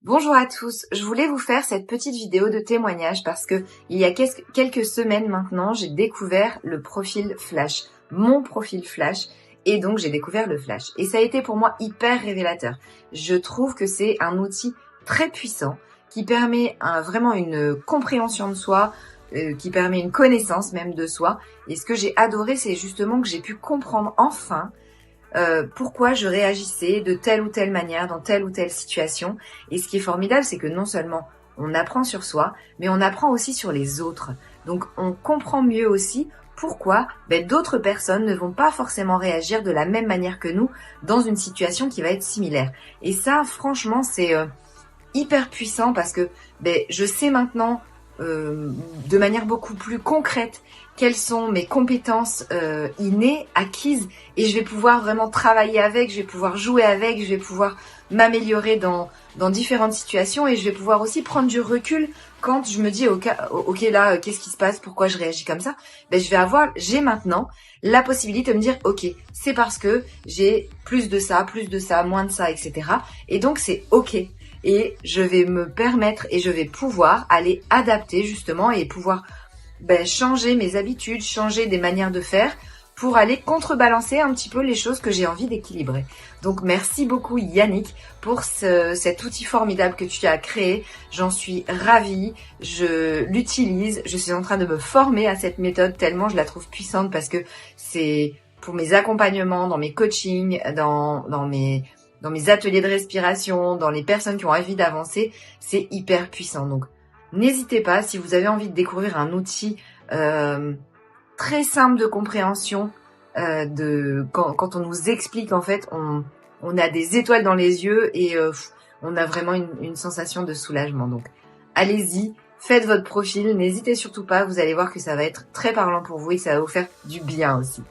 Bonjour à tous, je voulais vous faire cette petite vidéo de témoignage parce que il y a quelques semaines maintenant, j'ai découvert le profil Flash, mon profil Flash, et donc j'ai découvert le Flash. Et ça a été pour moi hyper révélateur. Je trouve que c'est un outil très puissant qui permet vraiment une compréhension de soi, qui permet une connaissance même de soi. Et ce que j'ai adoré, c'est justement que j'ai pu comprendre enfin pourquoi je réagissais de telle ou telle manière dans telle ou telle situation. Et ce qui est formidable, c'est que non seulement on apprend sur soi, mais on apprend aussi sur les autres. Donc on comprend mieux aussi pourquoi d'autres personnes ne vont pas forcément réagir de la même manière que nous dans une situation qui va être similaire. Et ça, franchement, c'est hyper puissant parce que je sais maintenant de manière beaucoup plus concrète quelles sont mes compétences innées, acquises, et je vais pouvoir vraiment travailler avec, je vais pouvoir jouer avec, je vais pouvoir m'améliorer dans différentes situations, et je vais pouvoir aussi prendre du recul quand je me dis ok là qu'est-ce qui se passe, pourquoi je réagis comme ça. J'ai maintenant la possibilité de me dire ok, c'est parce que j'ai plus de ça, moins de ça, etc. Et donc c'est ok. Et je vais me permettre et je vais pouvoir aller adapter justement et pouvoir changer mes habitudes, changer des manières de faire pour aller contrebalancer un petit peu les choses que j'ai envie d'équilibrer. Donc merci beaucoup Yannick pour cet outil formidable que tu as créé. J'en suis ravie, je l'utilise, je suis en train de me former à cette méthode tellement je la trouve puissante parce que c'est pour mes accompagnements, dans mes coachings, dans mes ateliers de respiration, dans les personnes qui ont envie d'avancer, c'est hyper puissant. Donc, n'hésitez pas, si vous avez envie de découvrir un outil très simple de compréhension, quand on nous explique, en fait, on a des étoiles dans les yeux et on a vraiment une sensation de soulagement. Donc, allez-y, faites votre profil, n'hésitez surtout pas, vous allez voir que ça va être très parlant pour vous et ça va vous faire du bien aussi.